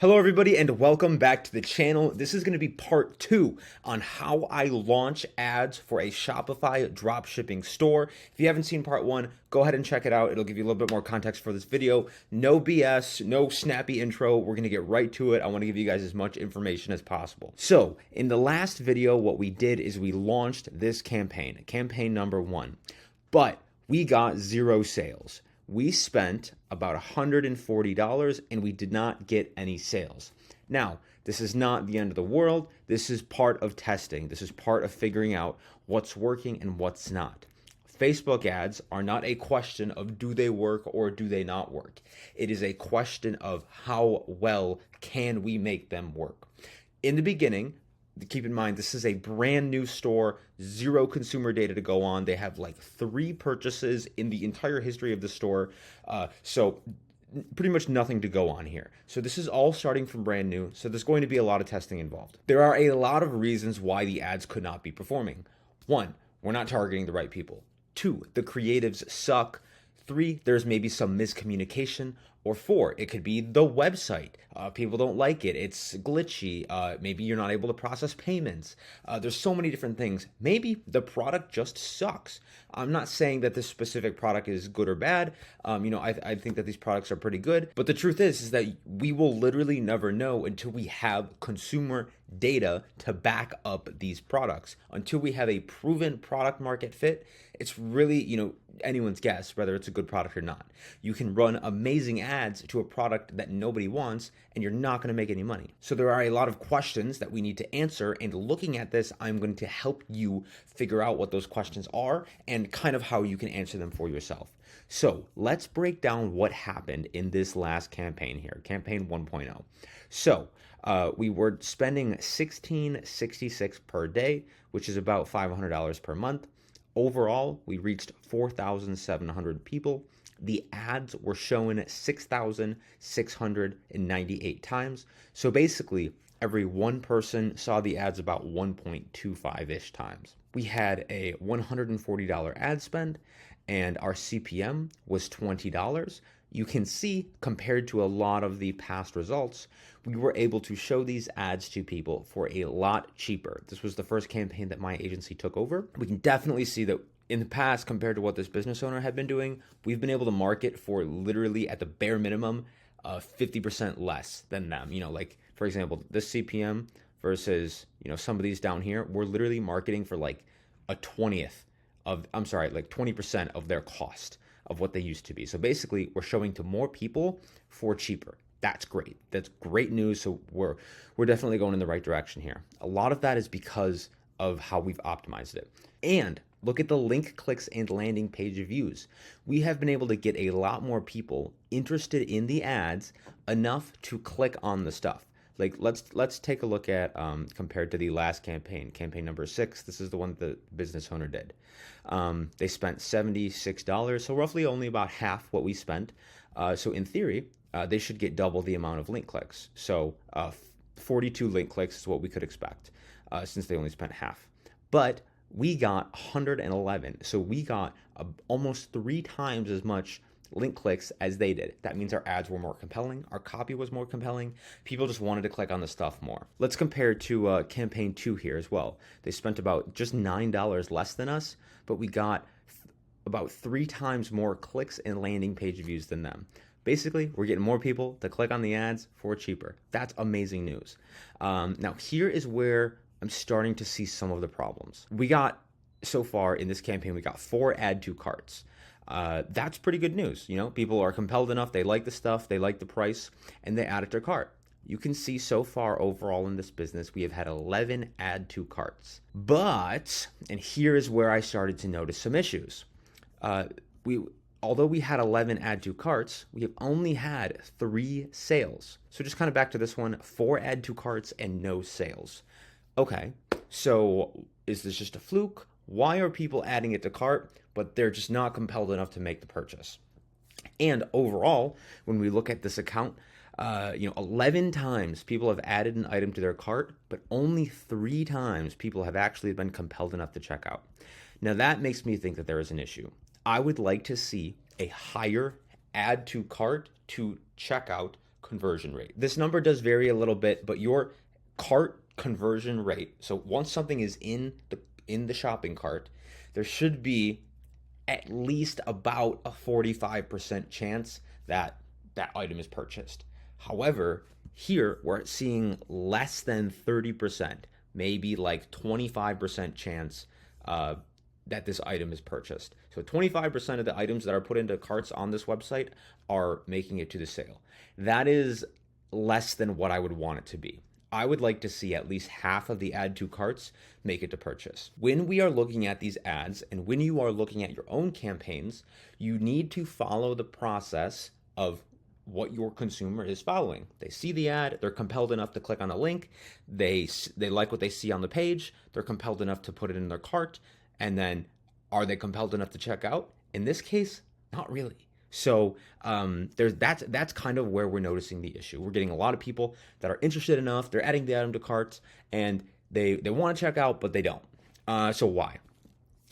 Hello everybody and welcome back to the channel. This is going to be part 2 on how I launch ads for a Shopify dropshipping store. If you haven't seen part 1, go ahead and check it out. It'll give you a little bit more context for this video. No BS, no snappy intro. We're going to get right to it. I want to give you guys as much information as possible. So in the last video, what we did is we launched this campaign number 1, but we got 0 sales. We spent about $140 and we did not get any sales. Now, this is not the end of the world. This is part of testing. This is part of figuring out what's working and what's not. Facebook ads are not a question of do they work or do they not work. It is a question of how well can we make them work. In the beginning, keep in mind, this is a brand new store, 0 consumer data to go on. They have like 3 purchases in the entire history of the store. So pretty much nothing to go on here. So this is all starting from brand new. So there's going to be a lot of testing involved. There are a lot of reasons why the ads could not be performing. 1, we're not targeting the right people. 2, the creatives suck. 3, there's maybe some miscommunication. Or 4, it could be the website. People don't like it. It's glitchy. Maybe you're not able to process payments. There's so many different things. Maybe the product just sucks. I'm not saying that this specific product is good or bad. I think that these products are pretty good. But the truth is that we will literally never know until we have consumer data to back up these products. Until we have a proven product market fit, it's really, anyone's guess whether it's a good product or not. You can run amazing ads to a product that nobody wants and you're not going to make any money. So there are a lot of questions that we need to answer, and looking at this, I'm going to help you figure out what those questions are and kind of how you can answer them for yourself. So let's break down what happened in this last campaign here, campaign 1.0. So we were spending $16.66 per day, which is about $500 per month. Overall, we reached 4,700 people. The ads were shown 6,698 times. So basically, every one person saw the ads about 1.25-ish times. We had a $140 ad spend, and our CPM was $20. You can see, compared to a lot of the past results, we were able to show these ads to people for a lot cheaper. This was the first campaign that my agency took over. We can definitely see that in the past, compared to what this business owner had been doing, we've been able to market for literally at the bare minimum 50% less than them. Like for example, this CPM versus, some of these down here, we're literally marketing for like a 20% of their cost of what they used to be. So basically, we're showing to more people for cheaper. That's great. That's great news. So we're definitely going in the right direction here. A lot of that is because of how we've optimized it. And look at the link clicks and landing page views. We have been able to get a lot more people interested in the ads enough to click on the stuff. Like let's take a look at compared to the last campaign number 6. This is the one that the business owner did. They spent $76, so roughly only about half what we spent. So in theory, they should get double the amount of link clicks. So 42 link clicks is what we could expect, since they only spent half. But we got 111, so we got almost 3 times as much link clicks as they did. That means our ads were more compelling, our copy was more compelling, people just wanted to click on the stuff more. Let's compare to campaign 2 here as well. They spent about just $9 less than us, but we got about 3 times more clicks and landing page views than them. Basically, we're getting more people to click on the ads for cheaper. That's amazing news. Now here is where I'm starting to see some of the problems. So far in this campaign, we got 4 add to carts. That's pretty good news. People are compelled enough, they like the stuff, they like the price, and they add it to cart. You can see so far overall in this business, we have had 11 add to carts. But, and here is where I started to notice some issues. Although we had 11 add to carts, we have only had 3 sales. So just kind of back to this one, 4 add to carts and no sales. Okay, so is this just a fluke? Why are people adding it to cart, but they're just not compelled enough to make the purchase? And overall, when we look at this account, 11 times people have added an item to their cart, but only 3 times people have actually been compelled enough to check out. Now that makes me think that there is an issue. I would like to see a higher add to cart to checkout conversion rate. This number does vary a little bit, but your cart conversion rate, so once something is in the shopping cart, there should be at least about a 45% chance that that item is purchased. However, here we're seeing less than 30%, maybe like 25% chance that this item is purchased. So 25% of the items that are put into carts on this website are making it to the sale. That is less than what I would want it to be. I would like to see at least half of the add to carts make it to purchase. When we are looking at these ads and when you are looking at your own campaigns, you need to follow the process of what your consumer is following. They see the ad, they're compelled enough to click on the link, they like what they see on the page, they're compelled enough to put it in their cart, and then are they compelled enough to check out? In this case, not really. So that's kind of where we're noticing the issue. We're getting a lot of people that are interested enough, they're adding the item to carts, and they want to check out, but they don't. So why?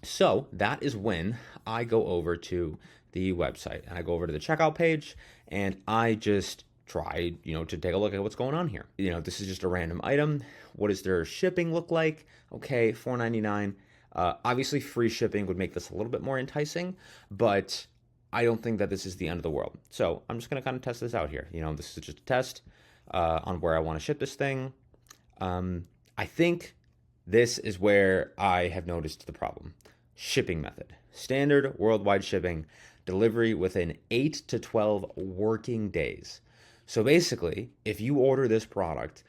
So that is when I go over to the website and I go over to the checkout page and I just try, to take a look at what's going on here. This is just a random item. What does their shipping look like? Okay, $4.99. Obviously, free shipping would make this a little bit more enticing, but I don't think that this is the end of the world. So I'm just going to kind of test this out here. This is just a test on where I want to ship this thing. I think this is where I have noticed the problem. Shipping method. Standard worldwide shipping. Delivery within 8 to 12 working days. So basically, if you order this product,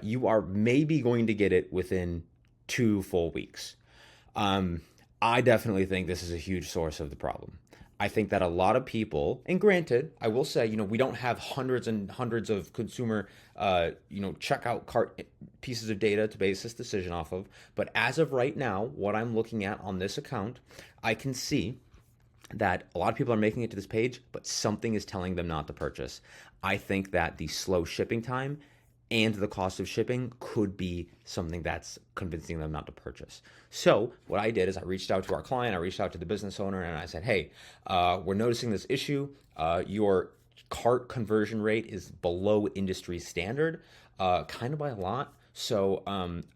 you are maybe going to get it within 2 full weeks. I definitely think this is a huge source of the problem. I think that a lot of people, and granted, I will say, we don't have hundreds and hundreds of consumer, checkout cart pieces of data to base this decision off of. But as of right now, what I'm looking at on this account, I can see that a lot of people are making it to this page, but something is telling them not to purchase. I think that the slow shipping time and the cost of shipping could be something that's convincing them not to purchase. So what I did is I reached out to our client, I reached out to the business owner, and I said, hey, we're noticing this issue. Your cart conversion rate is below industry standard, kind of by a lot. So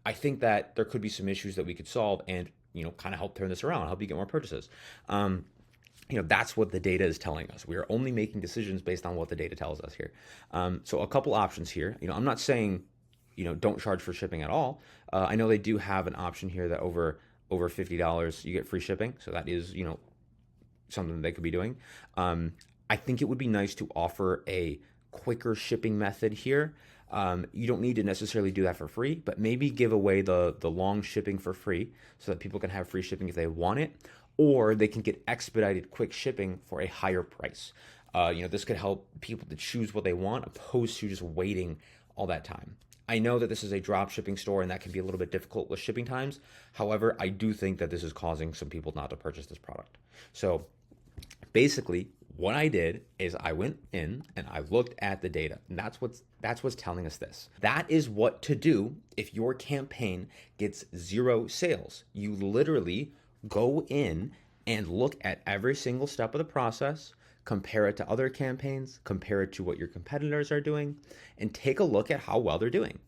I think that there could be some issues that we could solve and, kind of help turn this around, help you get more purchases. That's what the data is telling us. We are only making decisions based on what the data tells us here. So a couple options here. I'm not saying, don't charge for shipping at all. I know they do have an option here that over $50 you get free shipping. So that is, something they could be doing. I think it would be nice to offer a quicker shipping method here. You don't need to necessarily do that for free, but maybe give away the long shipping for free so that people can have free shipping if they want it, or they can get expedited quick shipping for a higher price. This could help people to choose what they want opposed to just waiting all that time. I know that this is a drop shipping store and that can be a little bit difficult with shipping times. However, I do think that this is causing some people not to purchase this product. So basically, what I did is I went in and I looked at the data, and that's what's telling us this. That is what to do if your campaign gets 0 sales. You literally go in and look at every single step of the process, compare it to other campaigns, compare it to what your competitors are doing, and take a look at how well they're doing.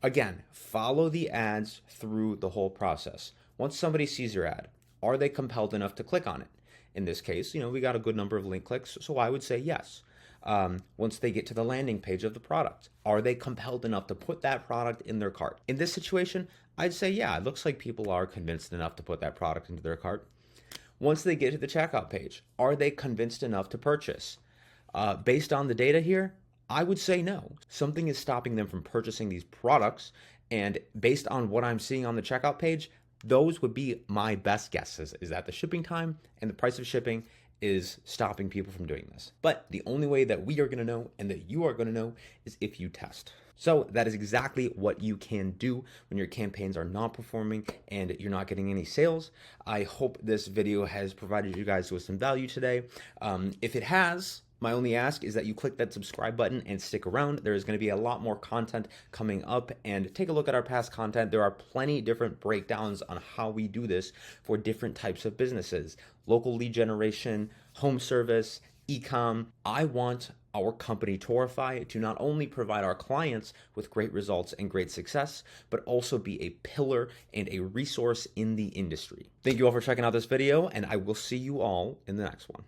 Again, follow the ads through the whole process. Once somebody sees your ad, are they compelled enough to click on it? In this case, we got a good number of link clicks, so I would say yes. Once they get to the landing page of the product, are they compelled enough to put that product in their cart? In this situation, I'd say, yeah, it looks like people are convinced enough to put that product into their cart. Once they get to the checkout page, are they convinced enough to purchase? Based on the data here, I would say no. Something is stopping them from purchasing these products, and based on what I'm seeing on the checkout page, those would be my best guesses, is that the shipping time and the price of shipping is stopping people from doing this. But the only way that we are going to know and that you are going to know is if you test. So that is exactly what you can do when your campaigns are not performing and you're not getting any sales. I hope this video has provided you guys with some value today. If it has, my only ask is that you click that subscribe button and stick around. There is going to be a lot more content coming up, and take a look at our past content. There are plenty different breakdowns on how we do this for different types of businesses: local lead generation, home service, e-com. I want our company Taurify to not only provide our clients with great results and great success, but also be a pillar and a resource in the industry. Thank you all for checking out this video, and I will see you all in the next one.